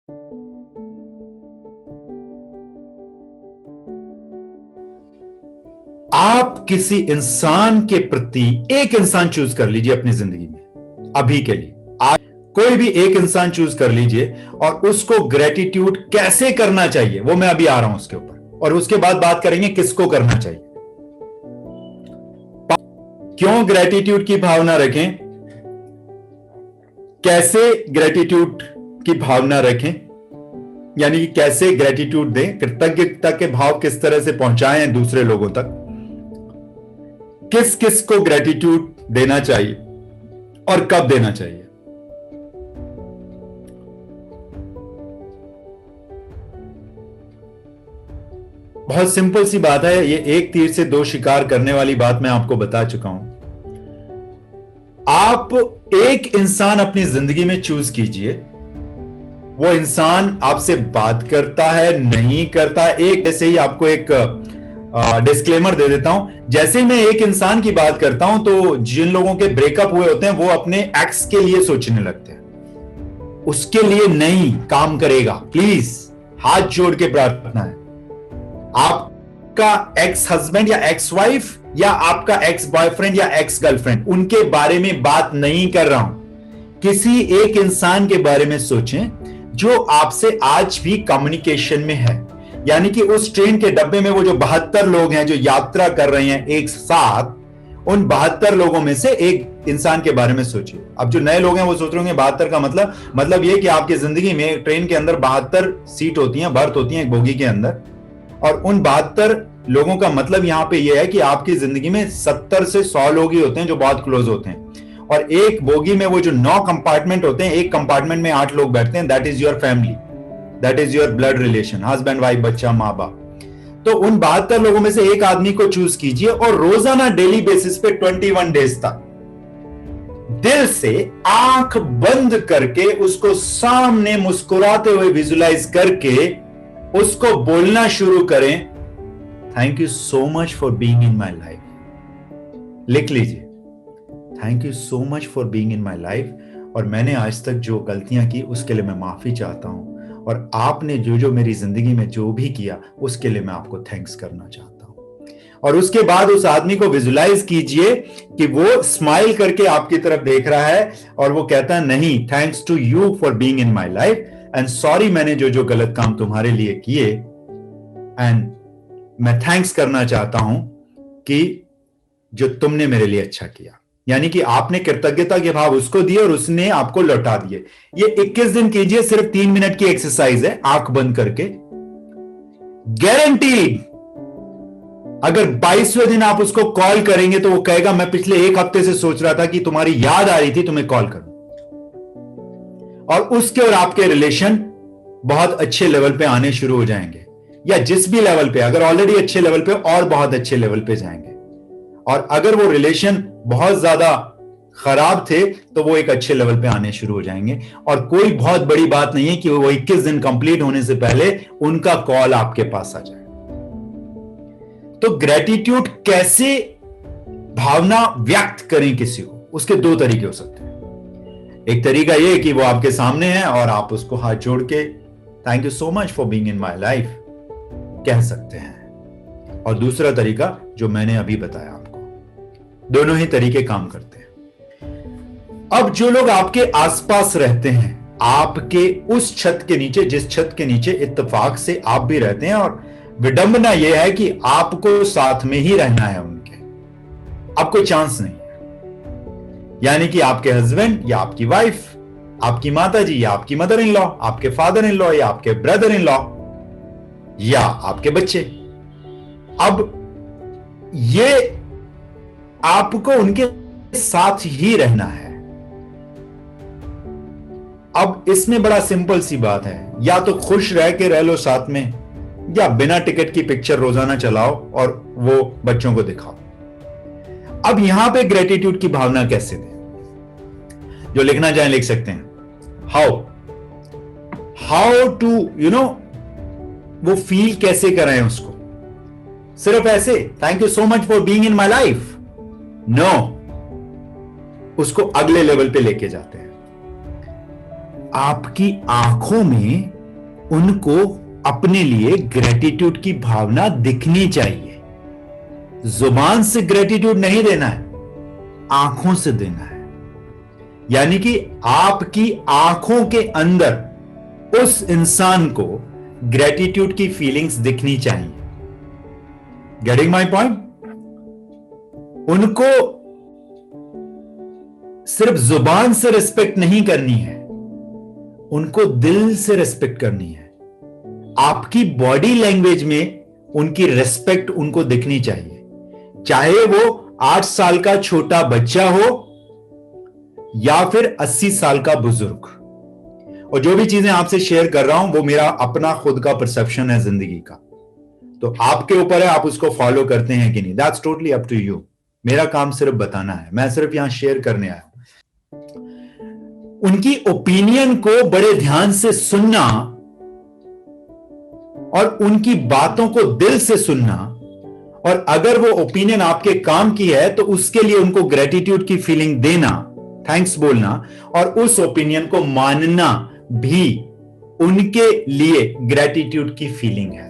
आप किसी इंसान के प्रति एक इंसान चूज कर लीजिए अपनी जिंदगी में अभी के लिए। आज कोई भी एक इंसान चूज कर लीजिए और उसको ग्रेटिट्यूड कैसे करना चाहिए वो मैं अभी आ रहा हूं उसके ऊपर, और उसके बाद बात करेंगे किसको करना चाहिए। क्यों ग्रेटिट्यूड की भावना रखें, कैसे ग्रेटिट्यूड की भावना रखें, यानी कि कैसे ग्रेटिट्यूड दें, कृतज्ञता के भाव किस तरह से पहुंचाएं दूसरे लोगों तक, किस किस को ग्रेटिट्यूड देना चाहिए और कब देना चाहिए। बहुत सिंपल सी बात है, ये एक तीर से दो शिकार करने वाली बात मैं आपको बता चुका हूं। आप एक इंसान अपनी जिंदगी में चूज कीजिए, वो इंसान आपसे बात करता है नहीं करता। एक ऐसे ही आपको एक डिस्क्लेमर दे देता हूं, जैसे मैं एक इंसान की बात करता हूं तो जिन लोगों के ब्रेकअप हुए होते हैं वो अपने एक्स के लिए सोचने लगते हैं, उसके लिए नहीं काम करेगा। प्लीज हाथ जोड़ के प्रार्थना है, आपका एक्स हस्बैंड या एक्स वाइफ या आपका एक्स बॉयफ्रेंड या एक्स गर्लफ्रेंड, उनके बारे में बात नहीं कर रहा हूं। किसी एक इंसान के बारे में सोचें जो आपसे आज भी कम्युनिकेशन में है, यानी कि उस ट्रेन के डब्बे में वो जो 72 लोग हैं जो यात्रा कर रहे हैं एक साथ, उन 72 लोगों में से एक इंसान के बारे में सोचिए। अब जो नए लोग हैं वो सोच रहे होंगे 72 का मतलब ये कि आपकी जिंदगी में ट्रेन के अंदर 72 सीट होती हैं, बर्थ होती हैं एक बोगी के अंदर, और उन 72 लोगों का मतलब यहां पे ये है कि आपकी जिंदगी में 70 से 100 लोग ही होते हैं जो बहुत क्लोज होते हैं, और एक बोगी में वो जो 9 कंपार्टमेंट होते हैं, एक कंपार्टमेंट में 8 लोग बैठते हैं। That is your family, that is your blood relation, husband wife बच्चा माँ बाप। तो उन 72 लोगों में से एक आदमी को चूज कीजिए और रोजाना डेली बेसिस पे 21 डेज तक दिल से आंख बंद करके उसको सामने मुस्कुराते हुए विजुलाइज करके उसको बोलना शुरू करें, thank you so much for being in my life. लिख लीजिए, thank you so much for being in my life, और मैंने आज तक जो गलतियां की उसके लिए मैं माफी चाहता हूं, और आपने जो जो मेरी जिंदगी में जो भी किया उसके लिए मैं आपको थैंक्स करना चाहता हूं। और उसके बाद उस आदमी को विजुलाइज कीजिए कि वो स्माइल करके आपकी तरफ देख रहा है और वो कहता है, नहीं, thanks to you for being in my life and sorry मैंने जो जो गलत काम तुम्हारे लिए किए, एंड मैं थैंक्स करना चाहता हूं कि जो तुमने मेरे लिए अच्छा किया। यानी कि आपने कृतज्ञता के भाव उसको दिए और उसने आपको लौटा दिए। ये 21 दिन कीजिए, सिर्फ 3 मिनट की एक्सरसाइज है, आंख बंद करके। गारंटीड अगर 22वें दिन आप उसको कॉल करेंगे तो वो कहेगा, मैं पिछले 1 हफ्ते से सोच रहा था कि तुम्हारी याद आ रही थी, तुम्हें कॉल करूं। और उसके और आपके रिलेशन बहुत अच्छे लेवल पे आने शुरू हो जाएंगे, या जिस भी लेवल पे, अगर ऑलरेडी अच्छे लेवल पे और बहुत अच्छे लेवल पे जाएंगे। और अगर वो रिलेशन बहुत ज्यादा खराब थे तो वो एक अच्छे लेवल पे आने शुरू हो जाएंगे। और कोई बहुत बड़ी बात नहीं है कि वो 21 दिन कंप्लीट होने से पहले उनका कॉल आपके पास आ जाए। तो ग्रेटिट्यूड कैसे भावना व्यक्त करें किसी को, उसके 2 तरीके हो सकते हैं। एक तरीका ये कि वो आपके सामने है और आप उसको हाथ जोड़ के thank you so much for being in my life कह सकते हैं, और दूसरा तरीका जो मैंने अभी बताया आपको। दोनों ही तरीके काम करते हैं। अब जो लोग आपके आसपास रहते हैं, आपके उस छत के नीचे, जिस छत के नीचे इत्तेफाक से आप भी रहते हैं, और विडंबना यह है कि आपको साथ में ही रहना है उनके, अब कोई चांस नहीं है। यानी कि आपके हस्बैंड या आपकी वाइफ, आपकी माता जी या आपकी मदर इन लॉ, आपके फादर इन लॉ या आपके ब्रदर इन लॉ, या आपके बच्चे। अब ये आपको उनके साथ ही रहना है। अब इसमें बड़ा सिंपल सी बात है, या तो खुश रह के रह लो साथ में, या बिना टिकट की पिक्चर रोजाना चलाओ और वो बच्चों को दिखाओ। अब यहां पे ग्रेटिट्यूड की भावना कैसे दें? जो लिखना चाहें लिख सकते हैं, हाउ टू वो फील कैसे कराएं उसको। सिर्फ ऐसे thank you so much for being in my life, no, उसको अगले लेवल पे लेके जाते हैं। आपकी आंखों में उनको अपने लिए ग्रेटिट्यूड की भावना दिखनी चाहिए। जुबान से ग्रेटिट्यूड नहीं देना है, आंखों से देना है। यानी कि आपकी आंखों के अंदर उस इंसान को ग्रेटिट्यूड की फीलिंग्स दिखनी चाहिए। Getting my point? उनको सिर्फ जुबान से रिस्पेक्ट नहीं करनी है, उनको दिल से रिस्पेक्ट करनी है। आपकी बॉडी लैंग्वेज में उनकी रिस्पेक्ट उनको दिखनी चाहिए, चाहे वो 8 साल का छोटा बच्चा हो या फिर 80 साल का बुजुर्ग। और जो भी चीजें आपसे शेयर कर रहा हूं वो मेरा अपना खुद का परसेप्शन है जिंदगी का, तो आपके ऊपर है आप उसको फॉलो करते हैं कि नहीं। That's totally up to you. मेरा काम सिर्फ बताना है, मैं सिर्फ यहां शेयर करने आया हूं। उनकी ओपिनियन को बड़े ध्यान से सुनना और उनकी बातों को दिल से सुनना, और अगर वो ओपिनियन आपके काम की है तो उसके लिए उनको ग्रेटिट्यूड की फीलिंग देना, थैंक्स बोलना, और उस ओपिनियन को मानना भी उनके लिए ग्रेटिट्यूड की फीलिंग है।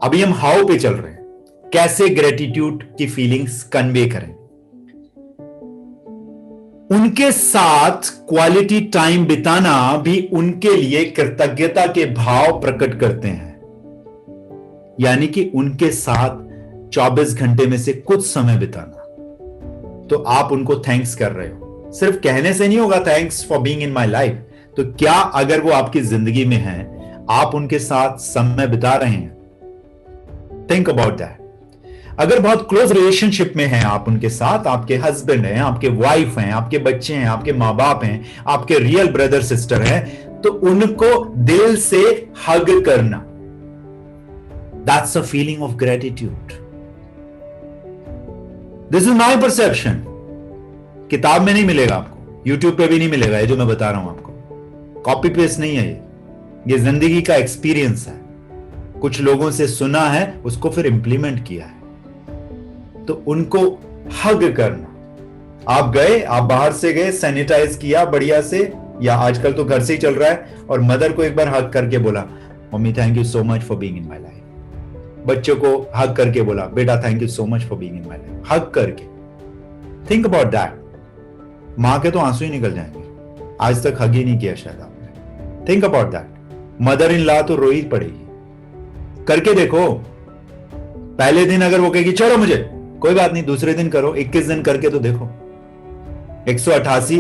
अभी हम हाउ पे चल रहे हैं, कैसे ग्रेटिट्यूड की फीलिंग्स कन्वे करें। उनके साथ क्वालिटी टाइम बिताना भी उनके लिए कृतज्ञता के भाव प्रकट करते हैं। यानी कि उनके साथ 24 घंटे में से कुछ समय बिताना, तो आप उनको थैंक्स कर रहे हो। सिर्फ कहने से नहीं होगा thanks for being in my life, तो क्या अगर वो आपकी जिंदगी में हैं, आप उनके साथ समय बिता रहे हैं? Think about that. अगर बहुत क्लोज रिलेशनशिप में हैं आप उनके साथ, आपके हस्बैंड हैं, आपके वाइफ हैं, आपके बच्चे हैं, आपके मां बाप हैं, आपके रियल ब्रदर सिस्टर हैं, तो उनको दिल से हग करना, that's a feeling of gratitude. This is my perception. किताब में नहीं मिलेगा आपको, यूट्यूब पे भी नहीं मिलेगा, ये जो मैं बता रहा हूं आपको कॉपी पेस्ट नहीं है, ये जिंदगी का एक्सपीरियंस है। कुछ लोगों से सुना है, उसको फिर इंप्लीमेंट किया है। तो उनको हग करना, आप गए, आप बाहर से गए, सैनिटाइज किया बढ़िया से, या आजकल तो घर से ही चल रहा है, और मदर को एक बार हग करके बोला mummy thank you so much for being in my life. बच्चों को हग करके बोला बेटा thank you so much for being in my life. Hug करके, थिंक अबाउट दैट। मां के तो आंसू ही निकल जाएंगे, आज तक हग ही नहीं किया शायद आपने। Think about that. Mother in law तो रो ही पड़ेगी। करके देखो। पहले दिन अगर वो कहेगी चलो मुझे, कोई बात नहीं, दूसरे दिन करो, 21 दिन करके तो देखो। 188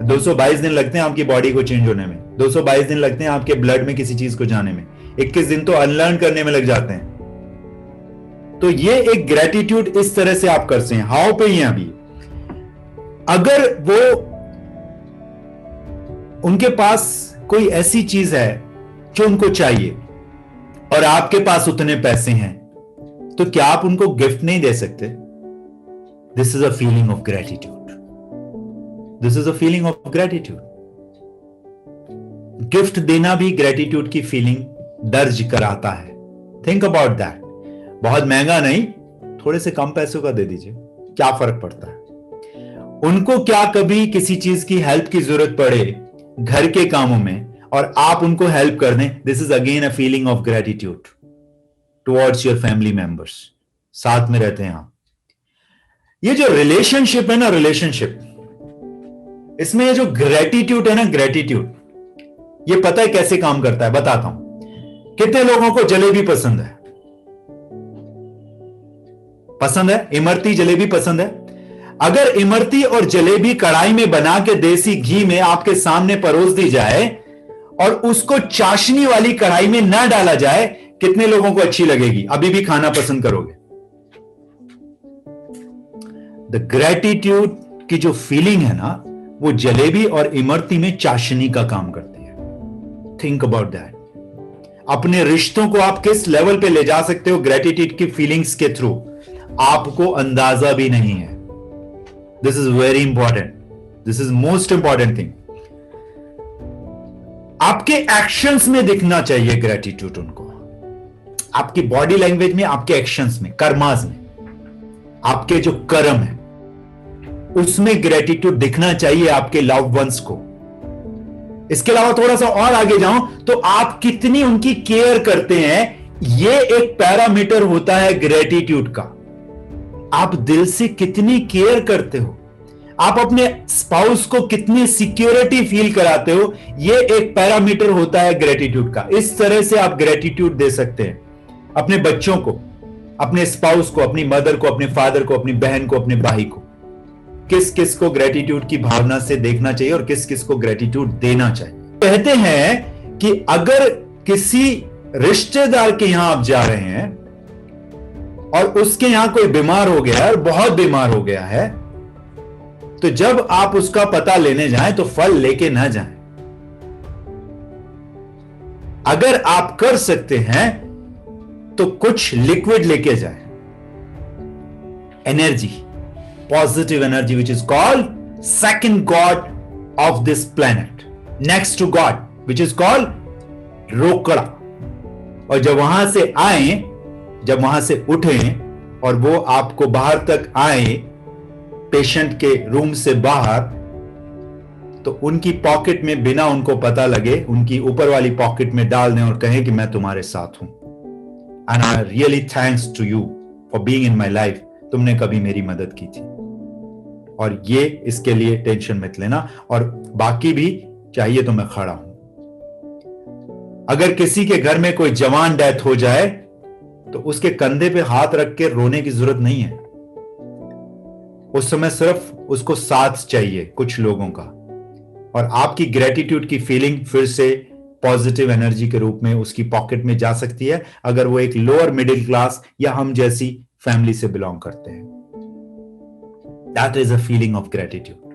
222 दिन लगते हैं आपकी बॉडी को चेंज होने में, 222 दिन लगते हैं आपके ब्लड में किसी चीज को जाने में, 21 दिन तो अनलर्न करने में लग जाते हैं। तो ये एक ग्रेटिट्यूड इस तरह से आप कर सकते हैं। हाउ पे ही हैं अभी। अगर वो उनके पास कोई ऐसी चीज है जो उनको चाहिए और आपके पास उतने पैसे हैं, तो क्या आप उनको गिफ्ट नहीं दे सकते? This is a feeling of gratitude. This is a feeling of gratitude. Gift देना भी ग्रेटिट्यूड की फीलिंग दर्ज कराता है। Think about that. बहुत महंगा नहीं, थोड़े से कम पैसों का दे दीजिए, क्या फर्क पड़ता है? उनको क्या कभी किसी चीज की हेल्प की जरूरत पड़े घर के कामों में और आप उनको हेल्प कर दें, this is again a feeling of gratitude towards your family members. साथ में रहते हैं आप। ये जो रिलेशनशिप है ना, रिलेशनशिप, इसमें ये जो ग्रेटिट्यूड है ना, ग्रेटिट्यूड, ये पता है कैसे काम करता है? बताता हूं। कितने लोगों को जलेबी पसंद है? पसंद है? इमरती जलेबी पसंद है? अगर इमरती और जलेबी कढ़ाई में बना के देसी घी में आपके सामने परोस दी जाए और उसको चाशनी वाली कढ़ाई में ना डाला जाए, कितने लोगों को अच्छी लगेगी? अभी भी खाना पसंद करोगे? द ग्रेटिट्यूड की जो फीलिंग है ना, वो जलेबी और इमरती में चाशनी का काम करती है। Think about that. अपने रिश्तों को आप किस लेवल पे ले जा सकते हो ग्रेटिट्यूड की फीलिंग्स के थ्रू, आपको अंदाजा भी नहीं है। This is very important. This is most important thing. आपके एक्शंस में दिखना चाहिए ग्रेटिट्यूड उनको, आपकी बॉडी लैंग्वेज में, आपके एक्शंस में, कर्मास में, आपके जो कर्म है, उसमें ग्रेटिट्यूड दिखना चाहिए आपके लव्ड वंस को। इसके अलावा थोड़ा सा और आगे जाऊं तो आप कितनी उनकी केयर करते हैं, ये एक पैरामीटर होता है ग्रेटिट्यूड का। आप दिल से कितनी केयर करते हो, आप अपने स्पाउस को कितनी सिक्योरिटी फील कराते हो, ये एक पैरामीटर होता है ग्रेटिट्यूड का। इस तरह से आप ग्रेटिट्यूड दे सकते हैं अपने बच्चों को, अपने स्पाउस को, अपनी मदर को, अपने फादर को, अपनी बहन को, अपने भाई को। किस किस को ग्रेटिट्यूड की भावना से देखना चाहिए और किस किस को ग्रेटिट्यूड देना चाहिए। कहते हैं कि अगर किसी रिश्तेदार के यहां आप जा रहे हैं और उसके यहां कोई बीमार हो गया है और बहुत बीमार हो गया है, तो जब आप उसका पता लेने जाएं तो फल लेके ना जाएं। अगर आप कर सकते हैं तो कुछ लिक्विड लेके जाएं, energy, positive energy, which is called second God of this planet, next to God, which is called रोकड़ा। और जब वहां से आए, जब वहां से उठें और वो आपको बाहर तक आए, पेशेंट के रूम से बाहर, तो उनकी पॉकेट में बिना उनको पता लगे उनकी ऊपर वाली पॉकेट में डाल दें और कहें कि मैं तुम्हारे साथ हूं, and I really thanks to you for being in my life. तुमने कभी मेरी मदद की थी, और ये इसके लिए टेंशन मत लेना, और बाकी भी चाहिए तो मैं खड़ा हूं। अगर किसी के घर में कोई जवान डेथ हो जाए तो उसके कंधे पे हाथ रख के रोने की जरूरत नहीं है। उस समय सिर्फ उसको साथ चाहिए कुछ लोगों का, और आपकी ग्रेटिट्यूड की फीलिंग फिर से पॉजिटिव एनर्जी के रूप में उसकी पॉकेट में जा सकती है, अगर वो एक लोअर मिडिल क्लास या हम जैसी फैमिली से बिलोंग करते हैं। That is a feeling of gratitude.